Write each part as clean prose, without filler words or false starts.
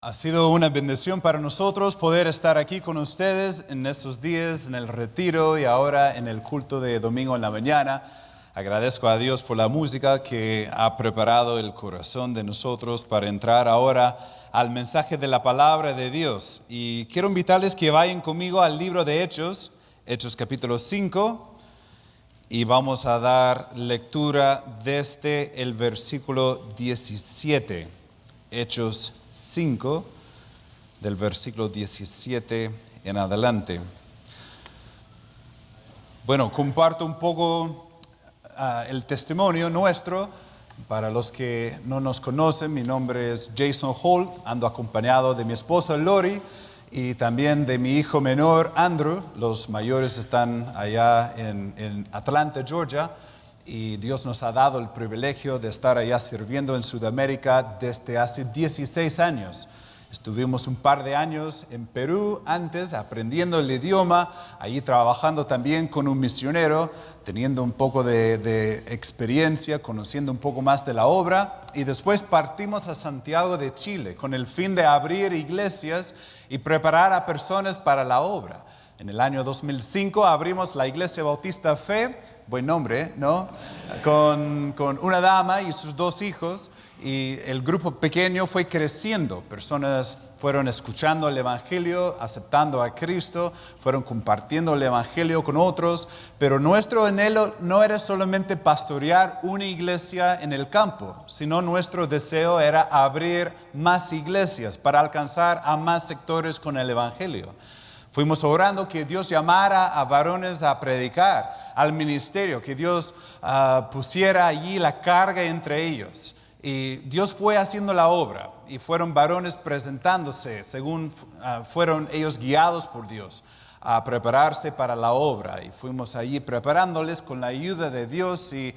Ha sido una bendición para nosotros poder estar aquí con ustedes en estos días, en el retiro y ahora en el culto de domingo en la mañana. Agradezco a Dios por la música que ha preparado el corazón de nosotros para entrar ahora al mensaje de la palabra de Dios. Y quiero invitarles que vayan conmigo al libro de Hechos, Hechos capítulo 5, y vamos a dar lectura desde el versículo 17. Hechos 5, del versículo 17 en adelante. Bueno, comparto un poco el testimonio nuestro. Para los que no nos conocen, mi nombre es Jason Holt, ando acompañado de mi esposa Lori y también de mi hijo menor Andrew. Los mayores están allá en Atlanta, Georgia. Y Dios nos ha dado el privilegio de estar allá sirviendo en Sudamérica desde hace 16 años. Estuvimos un par de años en Perú antes, aprendiendo el idioma, allí trabajando también con un misionero, teniendo un poco de experiencia, conociendo un poco más de la obra. Y después partimos a Santiago de Chile con el fin de abrir iglesias y preparar a personas para la obra. En el año 2005 abrimos la Iglesia Bautista Fe, buen nombre, ¿no? Con una dama y sus dos hijos, y el grupo pequeño fue creciendo. Personas fueron escuchando el Evangelio, aceptando a Cristo, fueron compartiendo el Evangelio con otros, pero nuestro anhelo no era solamente pastorear una iglesia en el campo, sino nuestro deseo era abrir más iglesias para alcanzar a más sectores con el Evangelio. Fuimos orando que Dios llamara a varones a predicar, al ministerio, que Dios pusiera allí la carga entre ellos. Y Dios fue haciendo la obra y fueron varones presentándose según fueron ellos guiados por Dios a prepararse para la obra. Y fuimos allí preparándoles con la ayuda de Dios y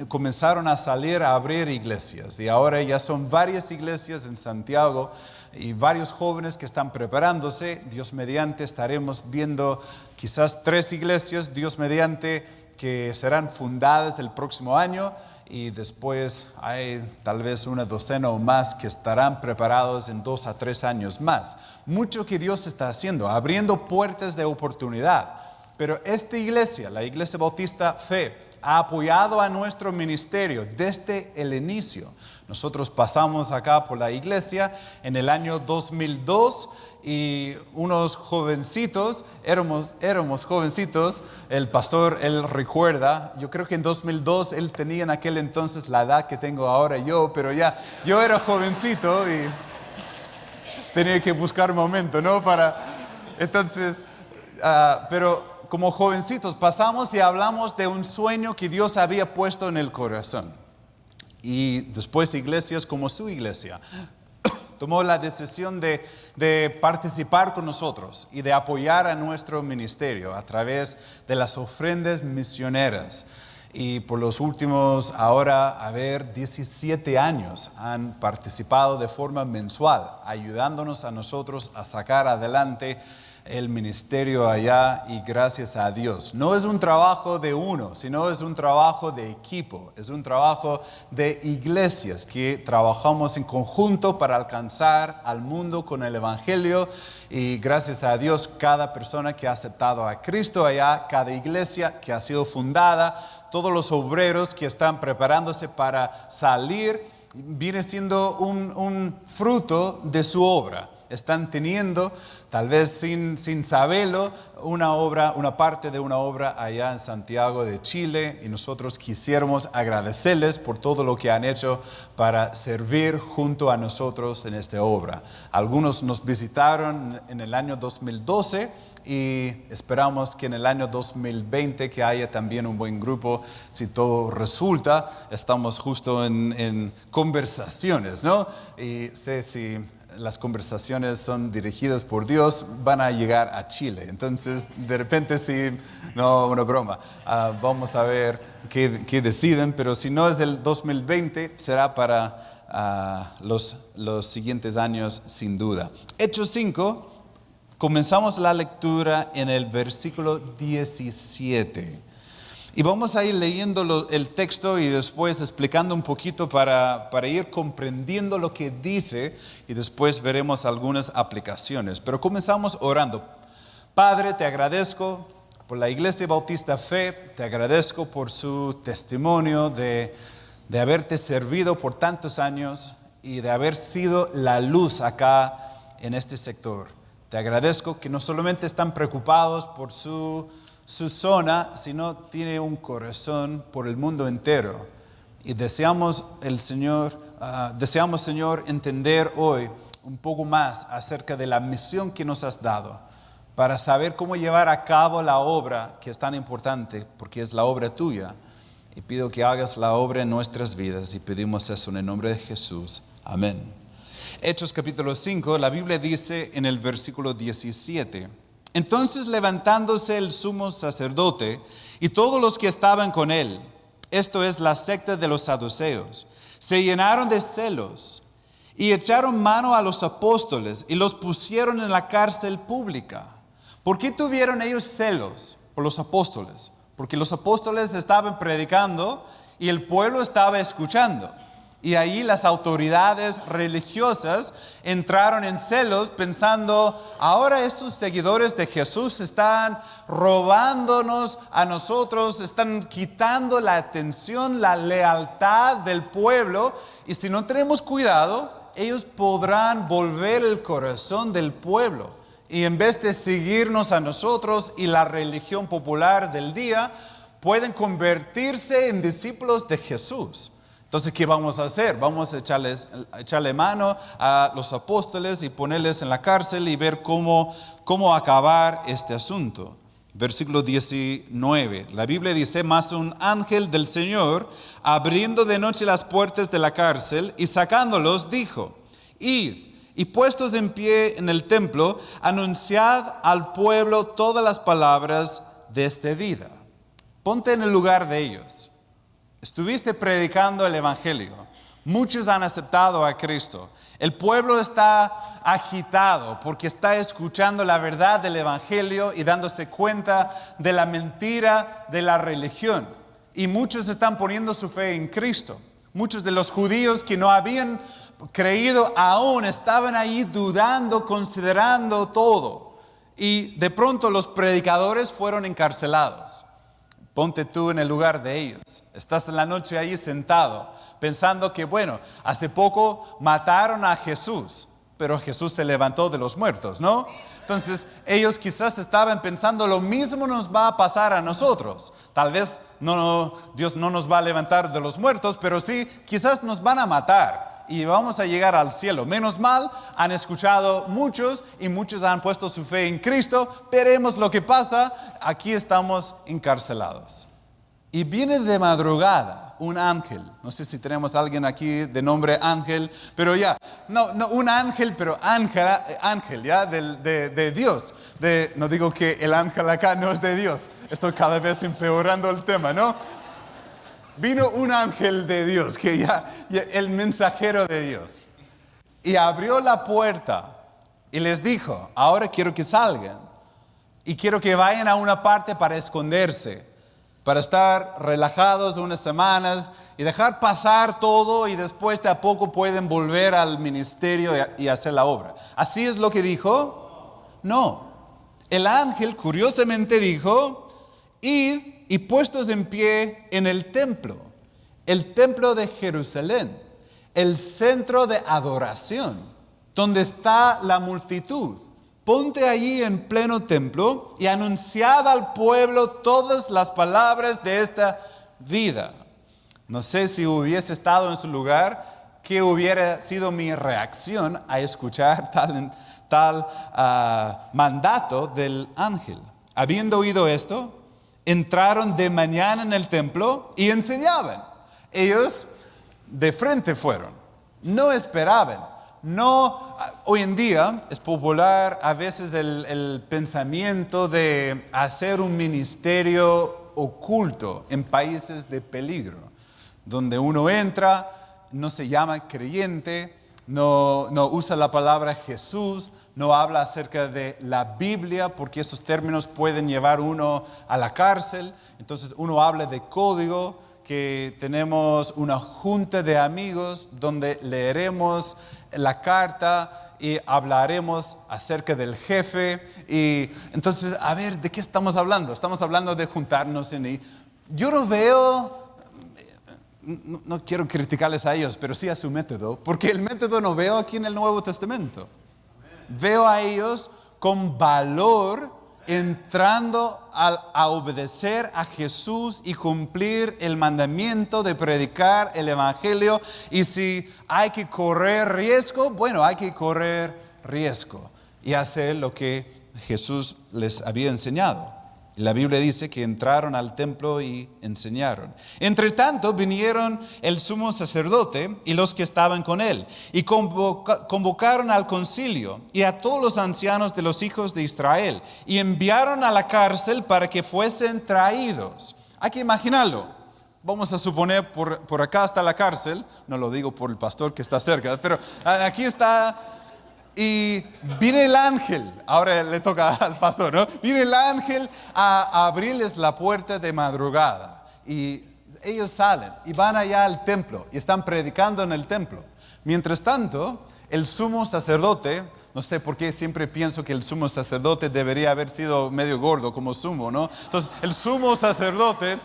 comenzaron a salir a abrir iglesias. Y ahora ya son varias iglesias en Santiago y varios jóvenes que están preparándose. Dios mediante estaremos viendo quizás 3 iglesias, Dios mediante, que serán fundadas el próximo año, y después hay tal vez una docena o más que estarán preparados en 2 a 3 años más. Mucho que Dios está haciendo, abriendo puertas de oportunidad. Pero esta iglesia, la Iglesia Bautista Fe, ha apoyado a nuestro ministerio desde el inicio. Nosotros pasamos acá por la iglesia en el año 2002 y unos jovencitos, éramos jovencitos. El pastor, él recuerda, yo creo que en 2002 él tenía en aquel entonces la edad que tengo ahora yo, pero ya, yo era jovencito y tenía que buscar un momento, ¿no? Entonces, pero como jovencitos pasamos y hablamos de un sueño que Dios había puesto en el corazón. Y después iglesias como su iglesia tomó la decisión de participar con nosotros y de apoyar a nuestro ministerio a través de las ofrendas misioneras. Y por los últimos, 17 años han participado de forma mensual, ayudándonos a nosotros a sacar adelante el ministerio allá, y gracias a Dios. No es un trabajo de uno, sino es un trabajo de equipo, es un trabajo de iglesias que trabajamos en conjunto para alcanzar al mundo con el Evangelio. Y gracias a Dios, cada persona que ha aceptado a Cristo allá, cada iglesia que ha sido fundada, todos los obreros que están preparándose para salir, viene siendo un fruto de su obra. Están teniendo, tal vez sin saberlo, una parte de una obra allá en Santiago de Chile, y nosotros quisiéramos agradecerles por todo lo que han hecho para servir junto a nosotros en esta obra. Algunos nos visitaron en el año 2012 y esperamos que en el año 2020 que haya también un buen grupo. Si todo resulta, estamos justo en conversaciones, ¿no? Y sé si las conversaciones son dirigidas por Dios, van a llegar a Chile. Entonces, de repente, sí, no, una broma. Vamos a ver qué deciden, pero si no es del 2020, será para los siguientes años, sin duda. Hechos 5, comenzamos la lectura en el versículo 17. Y vamos a ir leyendo el texto y después explicando un poquito para ir comprendiendo lo que dice y después veremos algunas aplicaciones. Pero comenzamos orando. Padre, te agradezco por la Iglesia Bautista Fe, te agradezco por su testimonio de haberte servido por tantos años y de haber sido la luz acá en este sector. Te agradezco que no solamente están preocupados por su zona, sino tiene un corazón por el mundo entero. Y deseamos, Señor, entender hoy un poco más acerca de la misión que nos has dado, para saber cómo llevar a cabo la obra que es tan importante, porque es la obra tuya. Y pido que hagas la obra en nuestras vidas y pedimos eso en el nombre de Jesús. Amén. Hechos capítulo 5, la Biblia dice en el versículo 17: Entonces levantándose el sumo sacerdote y todos los que estaban con él, esto es la secta de los saduceos, se llenaron de celos y echaron mano a los apóstoles y los pusieron en la cárcel pública. ¿Por qué tuvieron ellos celos por los apóstoles? Porque los apóstoles estaban predicando y el pueblo estaba escuchando. Y ahí las autoridades religiosas entraron en celos pensando, ahora estos seguidores de Jesús están robándonos a nosotros, están quitando la atención, la lealtad del pueblo. Y si no tenemos cuidado, ellos podrán volver el corazón del pueblo. Y en vez de seguirnos a nosotros y la religión popular del día, pueden convertirse en discípulos de Jesús. Entonces, ¿qué vamos a hacer? Vamos a echarle mano a los apóstoles y ponerles en la cárcel y ver cómo acabar este asunto. Versículo 19, la Biblia dice: Mas un ángel del Señor, abriendo de noche las puertas de la cárcel y sacándolos, dijo: Id, y puestos en pie en el templo, anunciad al pueblo todas las palabras de esta vida. Ponte en el lugar de ellos. Estuviste predicando el evangelio. Muchos han aceptado a Cristo. El pueblo está agitado porque está escuchando la verdad del evangelio y dándose cuenta de la mentira de la religión. Y muchos están poniendo su fe en Cristo. Muchos de los judíos que no habían creído aún estaban ahí dudando, considerando todo. Y de pronto los predicadores fueron encarcelados. Ponte tú en el lugar de ellos. Estás en la noche ahí sentado, pensando que, bueno, hace poco mataron a Jesús, pero Jesús se levantó de los muertos, ¿no? Entonces, ellos quizás estaban pensando, lo mismo nos va a pasar a nosotros. Tal vez Dios no nos va a levantar de los muertos, pero sí, quizás nos van a matar y vamos a llegar al cielo. Menos mal, han escuchado muchos y muchos han puesto su fe en Cristo. Veremos lo que pasa. Aquí estamos encarcelados. Y viene de madrugada un ángel. No sé si tenemos a alguien aquí de nombre Ángel, pero ya, no un ángel, pero ángel, ya, de Dios. No digo que el ángel acá no es de Dios. Estoy cada vez empeorando el tema, ¿no? Vino un ángel de Dios, que ya el mensajero de Dios, y abrió la puerta y les dijo: ahora quiero que salgan y quiero que vayan a una parte para esconderse, para estar relajados unas semanas y dejar pasar todo, y después de a poco pueden volver al ministerio y hacer la obra. ¿Así es lo que dijo? No. El ángel curiosamente dijo: id y puestos en pie en el templo de Jerusalén, el centro de adoración, donde está la multitud. Ponte allí en pleno templo y anunciad al pueblo todas las palabras de esta vida. No sé si hubiese estado en su lugar, qué hubiera sido mi reacción a escuchar tal mandato del ángel. Habiendo oído esto, entraron de mañana en el templo y enseñaban. Ellos de frente fueron, no esperaban. No, hoy en día es popular a veces el pensamiento de hacer un ministerio oculto en países de peligro, donde uno entra, no se llama creyente, no usa la palabra Jesús, no habla acerca de la Biblia, porque esos términos pueden llevar uno a la cárcel. Entonces uno habla de código, que tenemos una junta de amigos donde leeremos la carta y hablaremos acerca del jefe. Y entonces, a ver, ¿de qué estamos hablando? Estamos hablando de juntarnos yo no veo, no quiero criticarles a ellos, pero sí a su método, porque el método no veo aquí en el Nuevo Testamento. Veo a ellos con valor entrando a obedecer a Jesús y cumplir el mandamiento de predicar el Evangelio. Y si hay que correr riesgo, bueno, hay que correr riesgo y hacer lo que Jesús les había enseñado. La Biblia dice que entraron al templo y enseñaron. Entre tanto vinieron el sumo sacerdote y los que estaban con él y convocaron al concilio y a todos los ancianos de los hijos de Israel y enviaron a la cárcel para que fuesen traídos. Hay que imaginarlo. Vamos a suponer por acá está la cárcel, no lo digo por el pastor que está cerca, pero aquí está. Y viene el ángel, ahora le toca al pastor, ¿no? Viene el ángel a abrirles la puerta de madrugada. Y ellos salen y van allá al templo y están predicando en el templo. Mientras tanto, el sumo sacerdote, no sé por qué siempre pienso que el sumo sacerdote debería haber sido medio gordo como sumo, ¿no? Entonces, el sumo sacerdote,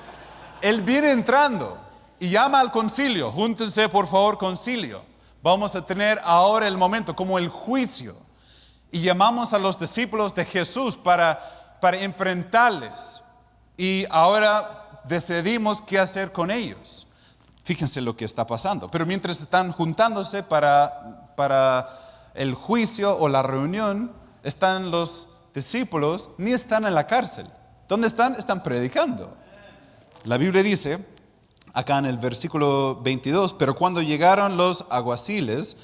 él viene entrando y llama al concilio. Júntense, por favor, concilio. Vamos a tener ahora el momento como el juicio. Y llamamos a los discípulos de Jesús para enfrentarles. Y ahora decidimos qué hacer con ellos. Fíjense lo que está pasando. Pero mientras están juntándose para el juicio o la reunión, están los discípulos, ni están en la cárcel. ¿Dónde están? Están predicando. La Biblia dice acá en el versículo 22, pero cuando llegaron los alguaciles,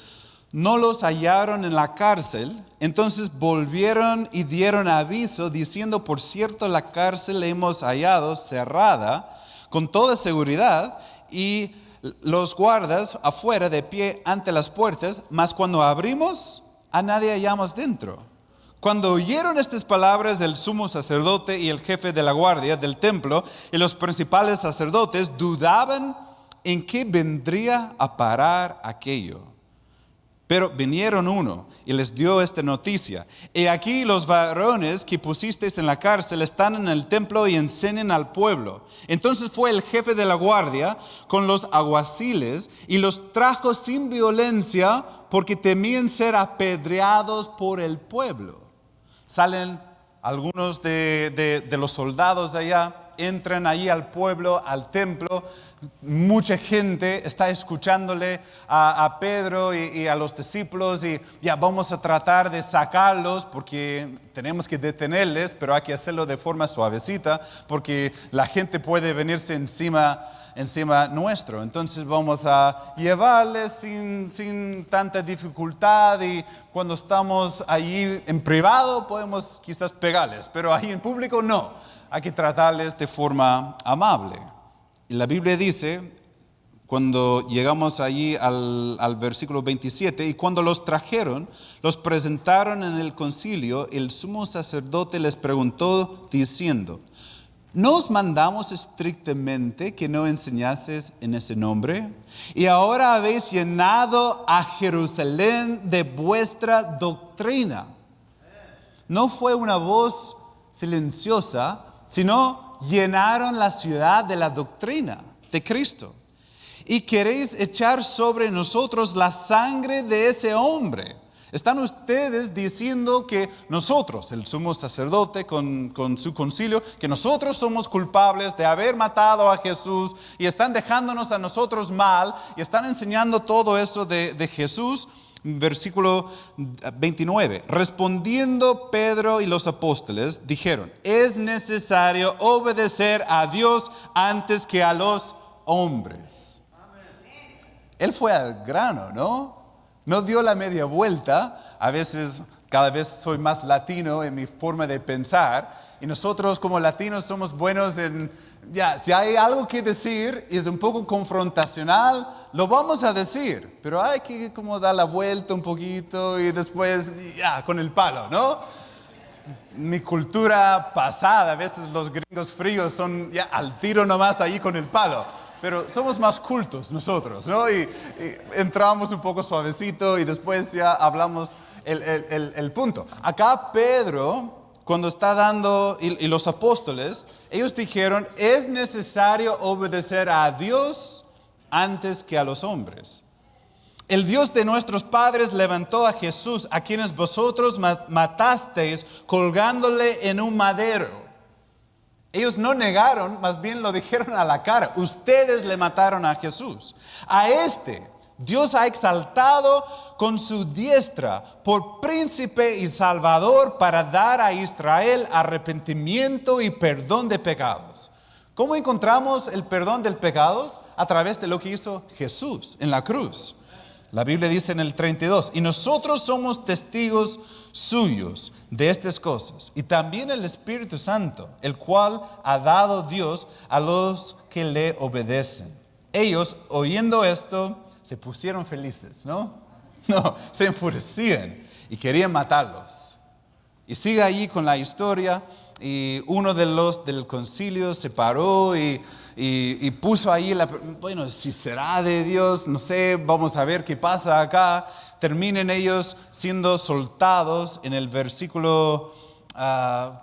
no los hallaron en la cárcel, entonces volvieron y dieron aviso, diciendo, por cierto, la cárcel la hemos hallado cerrada, con toda seguridad, y los guardas afuera de pie ante las puertas, mas cuando abrimos, a nadie hallamos dentro. Cuando oyeron estas palabras del sumo sacerdote y el jefe de la guardia del templo y los principales sacerdotes dudaban en qué vendría a parar aquello. Pero vinieron uno y les dio esta noticia. He aquí los varones que pusisteis en la cárcel están en el templo y enseñan al pueblo. Entonces fue el jefe de la guardia con los alguaciles y los trajo sin violencia porque temían ser apedreados por el pueblo. Salen algunos de los soldados allá, entran allí al pueblo, al templo. Mucha gente está escuchándole a Pedro y a los discípulos y ya vamos a tratar de sacarlos porque tenemos que detenerles, pero hay que hacerlo de forma suavecita porque la gente puede venirse encima nuestro. Entonces vamos a llevarles sin tanta dificultad y cuando estamos allí en privado podemos quizás pegarles, pero ahí en público no. Hay que tratarles de forma amable. Y la Biblia dice, cuando llegamos allí al versículo 27, y cuando los trajeron, los presentaron en el concilio, el sumo sacerdote les preguntó diciendo, ¿no os mandamos estrictamente que no enseñases en ese nombre? Y ahora habéis llenado a Jerusalén de vuestra doctrina. No fue una voz silenciosa, sino llenaron la ciudad de la doctrina de Cristo. Y queréis echar sobre nosotros la sangre de ese hombre. Están ustedes diciendo que nosotros, el sumo sacerdote con su concilio, que nosotros somos culpables de haber matado a Jesús y están dejándonos a nosotros mal y están enseñando todo eso de Jesús. Versículo 29. Respondiendo Pedro y los apóstoles dijeron, es necesario obedecer a Dios antes que a los hombres. Él fue al grano, ¿no? No dio la media vuelta. A veces Cada vez soy más latino en mi forma de pensar. Y nosotros como latinos somos buenos en, si hay algo que decir y es un poco confrontacional, lo vamos a decir. Pero hay que como dar la vuelta un poquito y después, con el palo, ¿no? Mi cultura pasada, a veces los gringos fríos son al tiro nomás ahí con el palo. Pero somos más cultos nosotros, ¿no? Y entramos un poco suavecito y después ya hablamos el punto. Acá Pedro, cuando está dando, y los apóstoles, ellos dijeron, es necesario obedecer a Dios antes que a los hombres. El Dios de nuestros padres levantó a Jesús, a quienes vosotros matasteis colgándole en un madero. Ellos no negaron, más bien lo dijeron a la cara. Ustedes le mataron a Jesús. A este Dios ha exaltado con su diestra por príncipe y salvador para dar a Israel arrepentimiento y perdón de pecados. ¿Cómo encontramos el perdón de pecados? A través de lo que hizo Jesús en la cruz. La Biblia dice en el 32, y nosotros somos testigos suyos de estas cosas, y también el Espíritu Santo, el cual ha dado Dios a los que le obedecen. Ellos, oyendo esto, se pusieron felices, ¿no? No, se enfurecían y querían matarlos. Y sigue ahí con la historia, y uno de los del concilio se paró y puso ahí, bueno, si será de Dios, no sé, vamos a ver qué pasa acá. Terminen ellos siendo soltados en el versículo,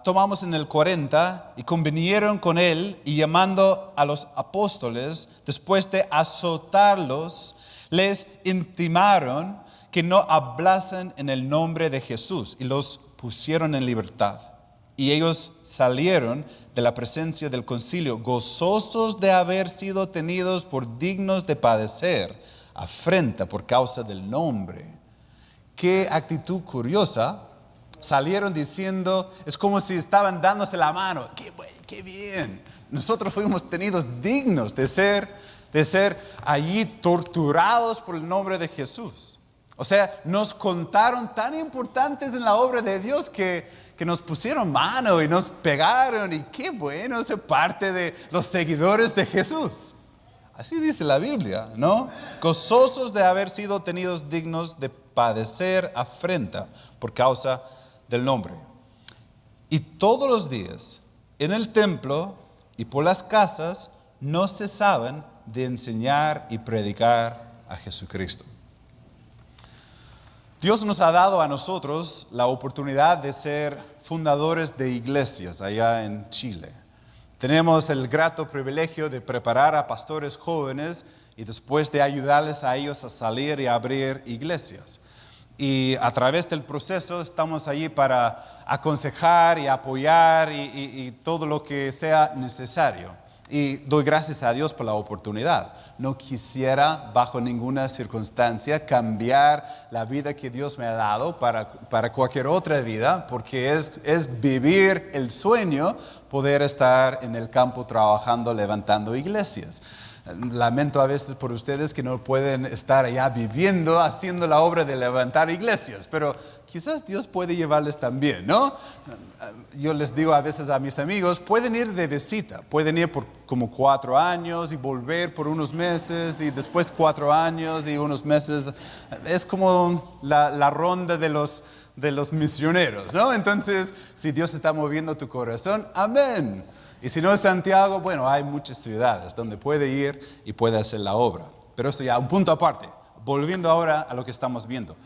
tomamos en el 40, y convinieron con él, y llamando a los apóstoles, después de azotarlos, les intimaron que no hablasen en el nombre de Jesús, y los pusieron en libertad. Y ellos salieron de la presencia del concilio, gozosos de haber sido tenidos por dignos de padecer afrenta por causa del nombre. Qué actitud curiosa. Salieron diciendo, es como si estaban dándose la mano. Qué bien. Nosotros fuimos tenidos dignos de ser allí torturados por el nombre de Jesús. O sea, nos contaron tan importantes en la obra de Dios que nos pusieron mano y nos pegaron. Y qué bueno ser parte de los seguidores de Jesús. Así dice la Biblia, ¿no? Gozosos de haber sido tenidos dignos de padecer afrenta por causa del nombre. Y todos los días en el templo y por las casas no cesaban de enseñar y predicar a Jesucristo. Dios nos ha dado a nosotros la oportunidad de ser fundadores de iglesias allá en Chile. Tenemos el grato privilegio de preparar a pastores jóvenes y después de ayudarles a ellos a salir y a abrir iglesias. Y a través del proceso estamos allí para aconsejar y apoyar y todo lo que sea necesario. Y doy gracias a Dios por la oportunidad. No quisiera bajo ninguna circunstancia cambiar la vida que Dios me ha dado para cualquier otra vida, porque es vivir el sueño, poder estar en el campo trabajando, levantando iglesias. Lamento a veces por ustedes que no pueden estar allá viviendo, haciendo la obra de levantar iglesias, pero quizás Dios puede llevarles también, ¿no? Yo les digo a veces a mis amigos, pueden ir de visita, pueden ir por como 4 años y volver por unos meses y después 4 años y unos meses. Es como la ronda de los misioneros, ¿no? Entonces, si Dios está moviendo tu corazón, amén. Y si no es Santiago, bueno, hay muchas ciudades donde puede ir y puede hacer la obra. Pero eso ya, un punto aparte. Volviendo ahora a lo que estamos viendo.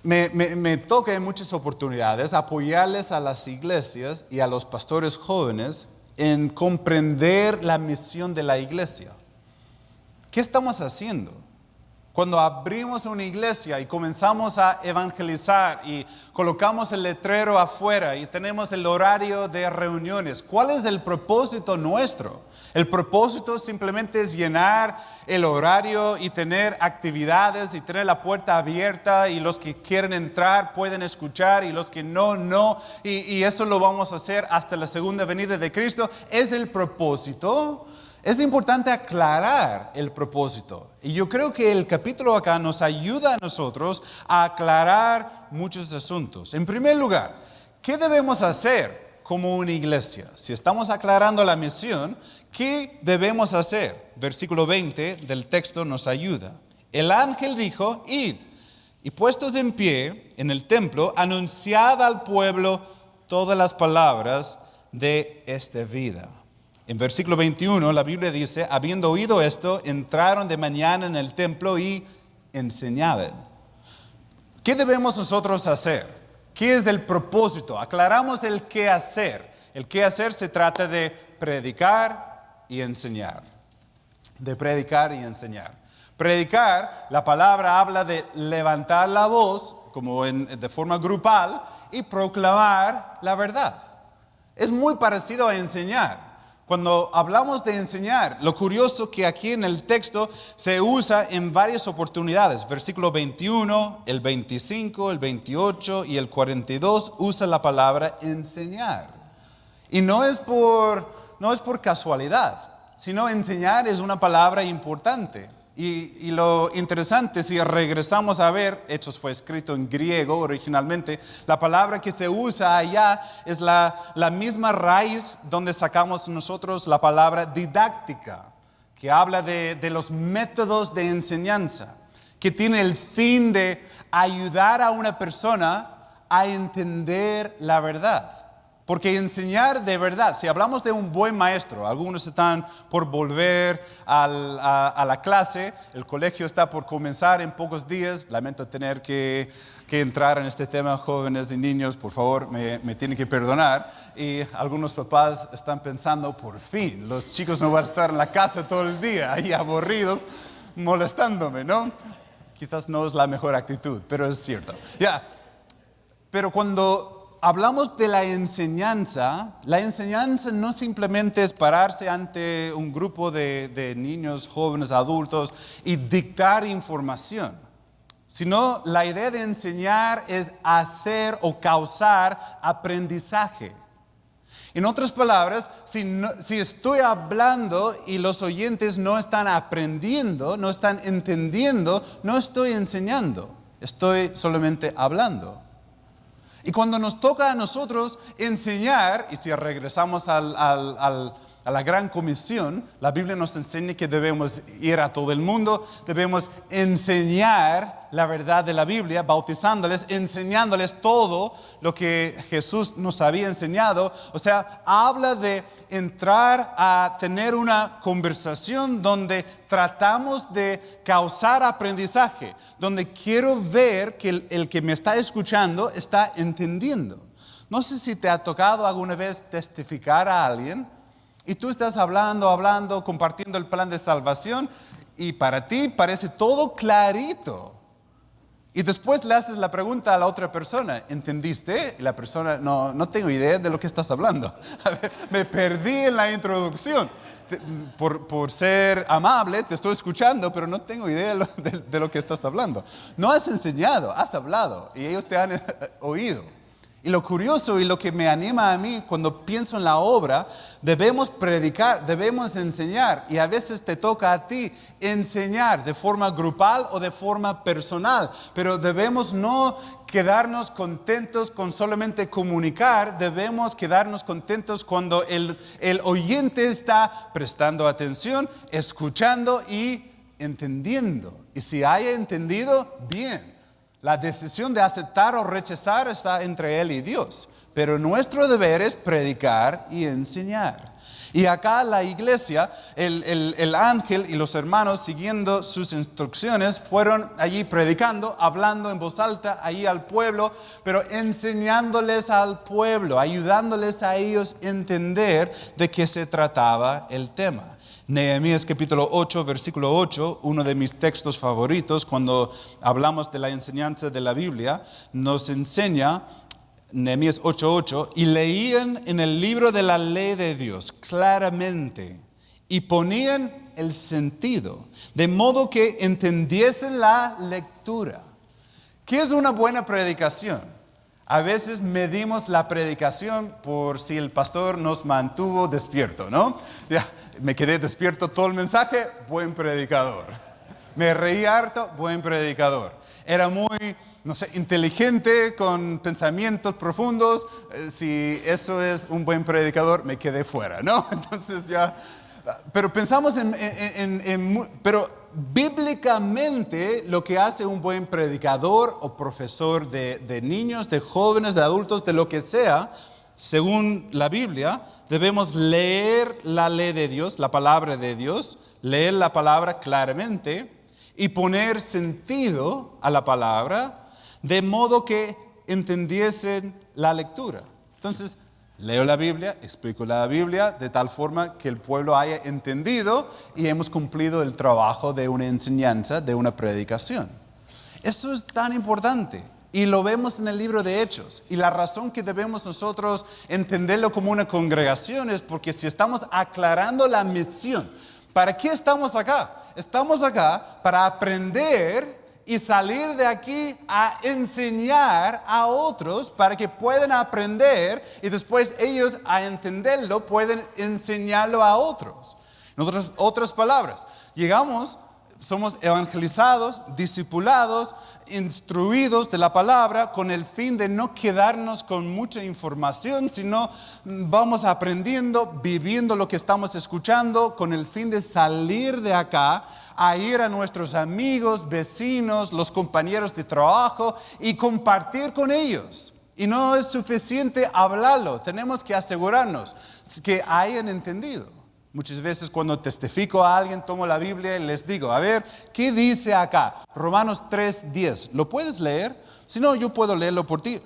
Me toca en muchas oportunidades apoyarles a las iglesias y a los pastores jóvenes en comprender la misión de la iglesia. ¿Qué estamos haciendo? Cuando abrimos una iglesia y comenzamos a evangelizar y colocamos el letrero afuera y tenemos el horario de reuniones, ¿cuál es el propósito nuestro? El propósito simplemente es llenar el horario y tener actividades y tener la puerta abierta y los que quieren entrar pueden escuchar y los que no. Y eso lo vamos a hacer hasta la segunda venida de Cristo. ¿Es el propósito? Es importante aclarar el propósito. Y yo creo que el capítulo acá nos ayuda a nosotros a aclarar muchos asuntos. En primer lugar, ¿qué debemos hacer como una iglesia? Si estamos aclarando la misión, ¿qué debemos hacer? Versículo 20 del texto nos ayuda. El ángel dijo, id, y puestos en pie en el templo, anunciad al pueblo todas las palabras de esta vida. En versículo 21 la Biblia dice, habiendo oído esto, entraron de mañana en el templo y enseñaban. ¿Qué debemos nosotros hacer? ¿Qué es el propósito? Aclaramos el qué hacer. El qué hacer se trata de predicar y enseñar. De predicar y enseñar. Predicar, la palabra habla de levantar la voz, como de forma grupal, y proclamar la verdad. Es muy parecido a enseñar. Cuando hablamos de enseñar, lo curioso que aquí en el texto se usa en varias oportunidades. Versículo 21, el 25, el 28 y el 42 usa la palabra enseñar. Y no es por casualidad, sino enseñar es una palabra importante. Y lo interesante, si regresamos a ver, Hechos fue escrito en griego originalmente, la palabra que se usa allá es la misma raíz donde sacamos nosotros la palabra didáctica, que habla de los métodos de enseñanza, que tiene el fin de ayudar a una persona a entender la verdad. Porque enseñar de verdad, si hablamos de un buen maestro, algunos están por volver a la clase, el colegio está por comenzar en pocos días, lamento tener que entrar en este tema, jóvenes y niños, por favor, me tienen que perdonar. Y algunos papás están pensando, por fin, los chicos no van a estar en la casa todo el día, ahí aburridos, molestándome, ¿no? Quizás no es la mejor actitud, pero es cierto. Pero cuando hablamos de la enseñanza no simplemente es pararse ante un grupo de niños, jóvenes, adultos y dictar información, sino la idea de enseñar es hacer o causar aprendizaje. En otras palabras, si estoy hablando y los oyentes no están aprendiendo, no están entendiendo, no estoy enseñando, estoy solamente hablando. Y cuando nos toca a nosotros enseñar, y si regresamos a la gran comisión, la Biblia nos enseña que debemos ir a todo el mundo, debemos enseñar la verdad de la Biblia, bautizándoles, enseñándoles todo lo que Jesús nos había enseñado. O sea, habla de entrar a tener una conversación donde tratamos de causar aprendizaje, donde quiero ver que el que me está escuchando está entendiendo. No sé si te ha tocado alguna vez testificar a alguien y tú estás hablando, compartiendo el plan de salvación y para ti parece todo clarito. Y después le haces la pregunta a la otra persona, ¿entendiste? Y la persona, no tengo idea de lo que estás hablando. A ver, me perdí en la introducción. Por ser amable, te estoy escuchando, pero no tengo idea de lo que estás hablando. No has enseñado, has hablado y ellos te han oído. Y lo curioso y lo que me anima a mí cuando pienso en la obra, debemos predicar, debemos enseñar. Y a veces te toca a ti enseñar de forma grupal o de forma personal. Pero debemos no quedarnos contentos con solamente comunicar. Debemos quedarnos contentos cuando el oyente está prestando atención, escuchando y entendiendo. Y si haya entendido, bien. La decisión de aceptar o rechazar está entre él y Dios. Pero nuestro deber es predicar y enseñar. Y acá la iglesia, el ángel y los hermanos siguiendo sus instrucciones fueron allí predicando, hablando en voz alta allí al pueblo, pero enseñándoles al pueblo, ayudándoles a ellos entender de qué se trataba el tema. Nehemías capítulo 8, versículo 8, uno de mis textos favoritos cuando hablamos de la enseñanza de la Biblia, nos enseña, Nehemías 8:8, y leían en el libro de la ley de Dios claramente y ponían el sentido, de modo que entendiesen la lectura. ¿Qué es una buena predicación? A veces medimos la predicación por si el pastor nos mantuvo despierto, ¿no? Ya, me quedé despierto todo el mensaje, buen predicador. Me reí harto, buen predicador. Era muy, no sé, inteligente, con pensamientos profundos. Si eso es un buen predicador, me quedé fuera, ¿no? Entonces ya... Pero pensamos pero bíblicamente lo que hace un buen predicador o profesor de niños, de jóvenes, de adultos, de lo que sea, según la Biblia, debemos leer la ley de Dios, la palabra de Dios, leer la palabra claramente y poner sentido a la palabra de modo que entendiesen la lectura. Entonces, leo la Biblia, explico la Biblia de tal forma que el pueblo haya entendido y hemos cumplido el trabajo de una enseñanza, de una predicación. Eso es tan importante y lo vemos en el libro de Hechos. Y la razón que debemos nosotros entenderlo como una congregación es porque si estamos aclarando la misión, ¿para qué estamos acá? Estamos acá para aprender y salir de aquí a enseñar a otros para que puedan aprender y después ellos a entenderlo pueden enseñarlo a otros. En otras palabras, llegamos, somos evangelizados, discipulados, instruidos de la palabra con el fin de no quedarnos con mucha información, sino vamos aprendiendo, viviendo lo que estamos escuchando con el fin de salir de acá a ir a nuestros amigos, vecinos, los compañeros de trabajo y compartir con ellos. Y no es suficiente hablarlo, tenemos que asegurarnos que hayan entendido. Muchas veces cuando testifico a alguien, tomo la Biblia y les digo, a ver, ¿qué dice acá? Romanos 3:10, ¿lo puedes leer? Si no, yo puedo leerlo por ti.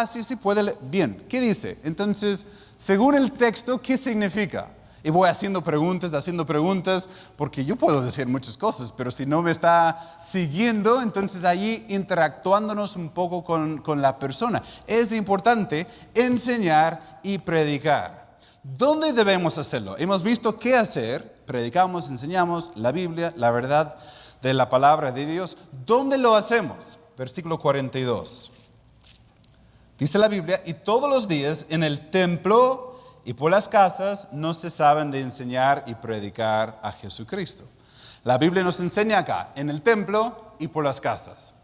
Sí, puede leer. Bien, ¿qué dice? Entonces, según el texto, ¿qué significa? Y voy haciendo preguntas, porque yo puedo decir muchas cosas, pero si no me está siguiendo, entonces allí interactuándonos un poco con la persona. Es importante enseñar y predicar. ¿Dónde debemos hacerlo? Hemos visto qué hacer, predicamos, enseñamos la Biblia, la verdad de la palabra de Dios. ¿Dónde lo hacemos? Versículo 42. Dice la Biblia, y todos los días en el templo y por las casas no cesaban de enseñar y predicar a Jesucristo. La Biblia nos enseña acá, en el templo y por las casas.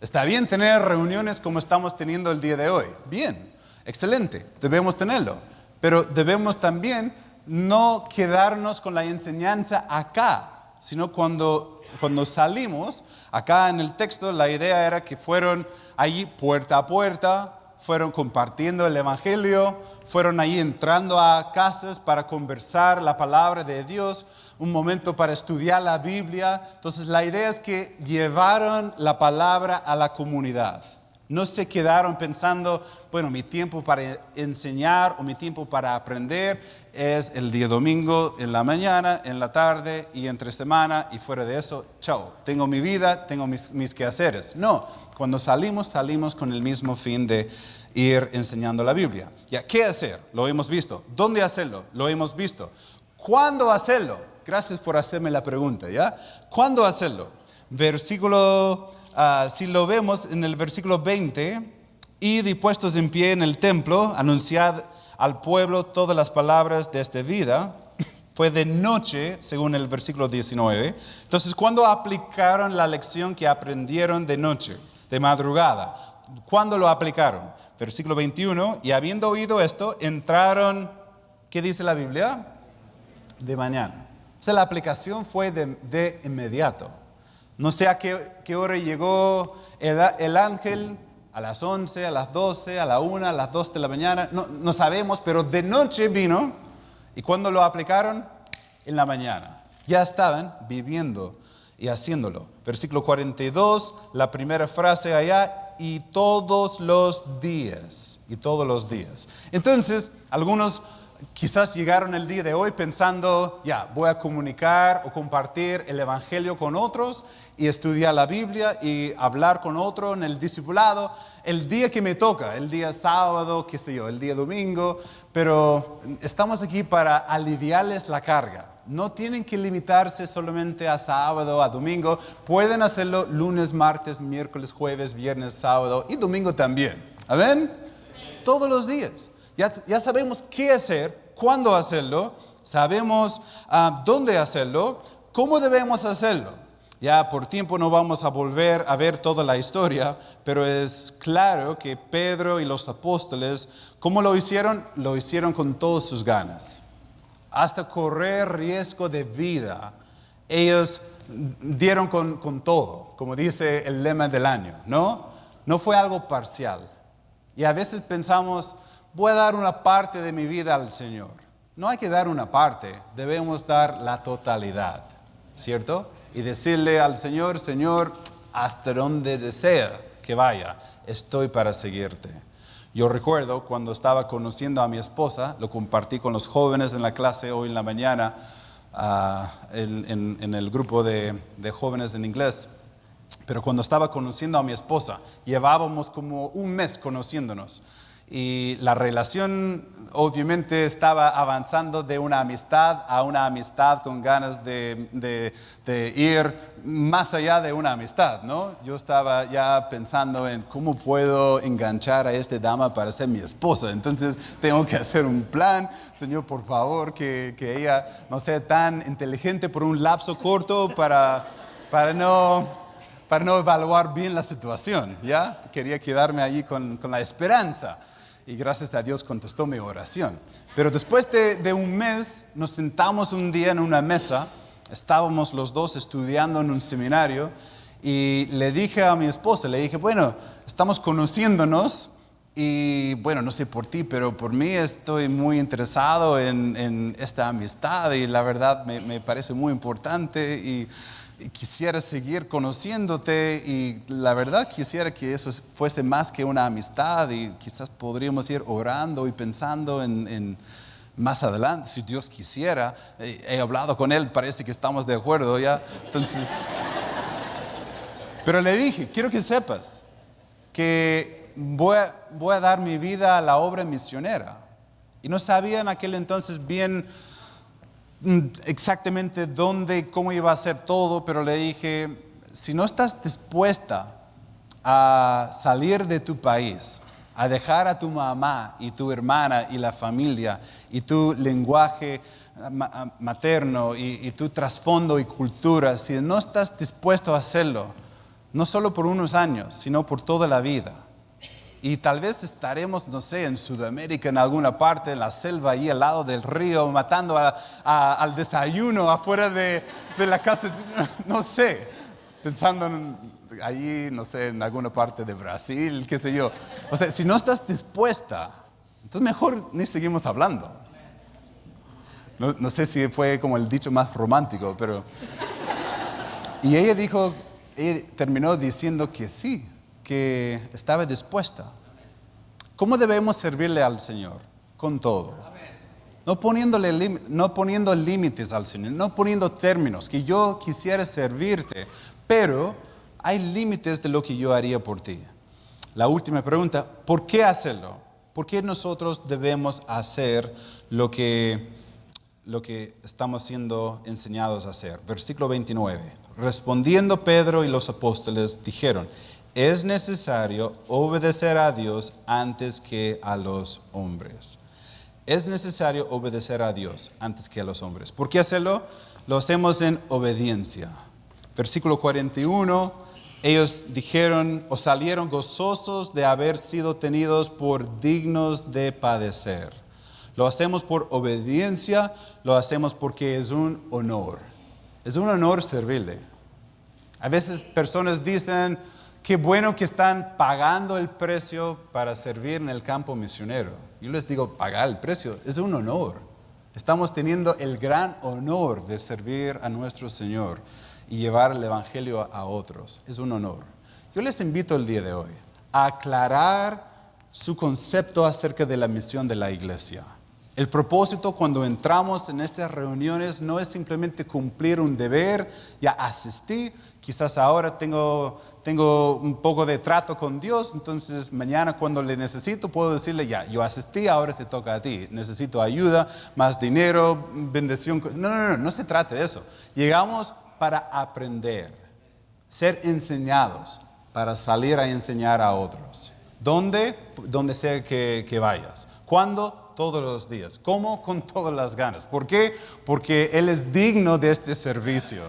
Está bien tener reuniones como estamos teniendo el día de hoy. Bien, excelente, debemos tenerlo. Pero debemos también no quedarnos con la enseñanza acá, sino cuando salimos, acá en el texto la idea era que fueron allí puerta a puerta, fueron compartiendo el evangelio, fueron ahí entrando a casas para conversar la palabra de Dios, un momento para estudiar la Biblia. Entonces la idea es que llevaron la palabra a la comunidad. No se quedaron pensando, bueno, mi tiempo para enseñar o mi tiempo para aprender es el día domingo en la mañana, en la tarde y entre semana y fuera de eso, chao, tengo mi vida, tengo mis quehaceres. No, cuando salimos con el mismo fin de ir enseñando la Biblia. Ya, ¿qué hacer? Lo hemos visto. ¿Dónde hacerlo? Lo hemos visto. ¿Cuándo hacerlo? Gracias por hacerme la pregunta, ¿ya? ¿Cuándo hacerlo? Si lo vemos en el versículo 20, id y puestos en pie en el templo, anunciad al pueblo todas las palabras de esta vida. Fue de noche, según el versículo 19. Entonces, ¿cuándo aplicaron la lección que aprendieron de noche, de madrugada? ¿Cuándo lo aplicaron? Versículo 21, y habiendo oído esto, entraron, ¿qué dice la Biblia? De mañana. O sea, la aplicación fue de inmediato. No sé a qué hora llegó el ángel, a las 11, a las 12, a la 1, a las 2 de la mañana, no sabemos, pero de noche vino. ¿Y cuándo lo aplicaron? En la mañana. Ya estaban viviendo y haciéndolo. Versículo 42, la primera frase allá, y todos los días. Y todos los días. Entonces, algunos quizás llegaron el día de hoy pensando, ya, voy a comunicar o compartir el evangelio con otros y estudiar la Biblia y hablar con otro en el discipulado el día que me toca, el día sábado, qué sé yo, el día domingo, pero estamos aquí para aliviarles la carga. No tienen que limitarse solamente a sábado, a domingo, pueden hacerlo lunes, martes, miércoles, jueves, viernes, sábado y domingo también. ¿Amén? Todos los días. Ya sabemos qué hacer, cuándo hacerlo, sabemos dónde hacerlo, cómo debemos hacerlo. Ya por tiempo no vamos a volver a ver toda la historia, pero es claro que Pedro y los apóstoles, ¿cómo lo hicieron? Lo hicieron con todas sus ganas. Hasta correr riesgo de vida, ellos dieron con todo, como dice el lema del año, ¿no? No fue algo parcial. Y a veces pensamos, voy a dar una parte de mi vida al Señor. No hay que dar una parte, debemos dar la totalidad, ¿cierto? Y decirle al Señor, Señor, hasta donde desea que vaya, estoy para seguirte. Yo recuerdo cuando estaba conociendo a mi esposa, lo compartí con los jóvenes en la clase hoy en la mañana, en el grupo de jóvenes en inglés. Pero cuando estaba conociendo a mi esposa, llevábamos como un mes conociéndonos. Y la relación obviamente estaba avanzando de una amistad a una amistad con ganas de ir más allá de una amistad, ¿no? Yo estaba ya pensando en cómo puedo enganchar a esta dama para ser mi esposa. Entonces tengo que hacer un plan. Señor, por favor, que ella no sea tan inteligente por un lapso corto para no evaluar bien la situación, ¿ya? Quería quedarme allí con la esperanza. Y gracias a Dios contestó mi oración. Pero después de un mes, nos sentamos un día en una mesa. Estábamos los dos estudiando en un seminario. Y le dije a mi esposa, le dije, bueno, estamos conociéndonos. Y bueno, no sé por ti, pero por mí estoy muy interesado en esta amistad. Y la verdad me parece muy importante. Y quisiera seguir conociéndote y la verdad quisiera que eso fuese más que una amistad y quizás podríamos ir orando y pensando en más adelante, si Dios quisiera. He hablado con él, parece que estamos de acuerdo ya. Entonces, pero le dije, quiero que sepas que voy a dar mi vida a la obra misionera. Y no sabía en aquel entonces bien exactamente dónde y cómo iba a ser todo, pero le dije, si no estás dispuesta a salir de tu país, a dejar a tu mamá y tu hermana y la familia y tu lenguaje materno y tu trasfondo y cultura, si no estás dispuesto a hacerlo, no solo por unos años, sino por toda la vida. Y tal vez estaremos, no sé, en Sudamérica, en alguna parte, en la selva, ahí al lado del río, matando al desayuno afuera de la casa, no sé, pensando allí, no sé, en alguna parte de Brasil, qué sé yo. O sea, si no estás dispuesta, entonces mejor ni seguimos hablando. No sé si fue como el dicho más romántico, pero... Y ella terminó diciendo que sí, que estaba dispuesta. ¿Cómo debemos servirle al Señor? Con todo. No poniendo límites al Señor, no poniendo términos, que yo quisiera servirte, pero hay límites de lo que yo haría por ti. La última pregunta, ¿por qué hacerlo? ¿Por qué nosotros debemos hacer lo que estamos siendo enseñados a hacer? Versículo 29. Respondiendo Pedro y los apóstoles dijeron, es necesario obedecer a Dios antes que a los hombres. Es necesario obedecer a Dios antes que a los hombres. ¿Por qué hacerlo? Lo hacemos en obediencia. Versículo 41, ellos dijeron o salieron gozosos de haber sido tenidos por dignos de padecer. Lo hacemos por obediencia, lo hacemos porque es un honor. Es un honor servirle. A veces personas dicen, qué bueno que están pagando el precio para servir en el campo misionero. Yo les digo, pagar el precio es un honor. Estamos teniendo el gran honor de servir a nuestro Señor y llevar el Evangelio a otros. Es un honor. Yo les invito el día de hoy a aclarar su concepto acerca de la misión de la iglesia. El propósito cuando entramos en estas reuniones no es simplemente cumplir un deber, ya asistí, quizás ahora tengo un poco de trato con Dios, entonces mañana cuando le necesito puedo decirle, ya, yo asistí, ahora te toca a ti, necesito ayuda, más dinero, bendición. No se trata de eso. Llegamos para aprender, ser enseñados, para salir a enseñar a otros. ¿Dónde? Donde sea que vayas. ¿Cuándo? Todos los días. ¿Cómo? Con todas las ganas. ¿Por qué? Porque Él es digno de este servicio.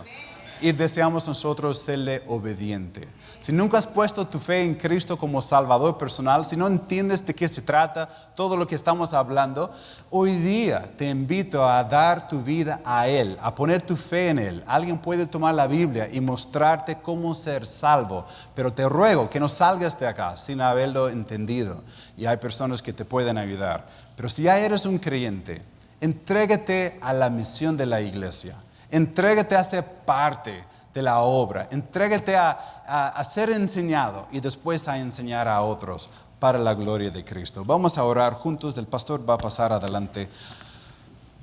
Y deseamos nosotros serle obediente. Si nunca has puesto tu fe en Cristo como Salvador personal, si no entiendes de qué se trata todo lo que estamos hablando, hoy día te invito a dar tu vida a Él, a poner tu fe en Él. Alguien puede tomar la Biblia y mostrarte cómo ser salvo, pero te ruego que no salgas de acá sin haberlo entendido. Y hay personas que te pueden ayudar. Pero si ya eres un creyente, entrégate a la misión de la iglesia. Entrégate a ser parte de la obra. Entrégate a ser enseñado y después a enseñar a otros para la gloria de Cristo. Vamos a orar juntos. El pastor va a pasar adelante.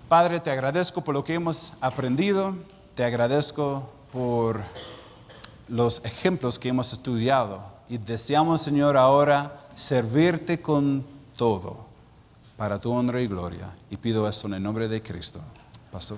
Padre, te agradezco por lo que hemos aprendido. Te agradezco por los ejemplos que hemos estudiado. Y deseamos, Señor, ahora servirte con todo para tu honra y gloria. Y pido eso en el nombre de Cristo. Pastor.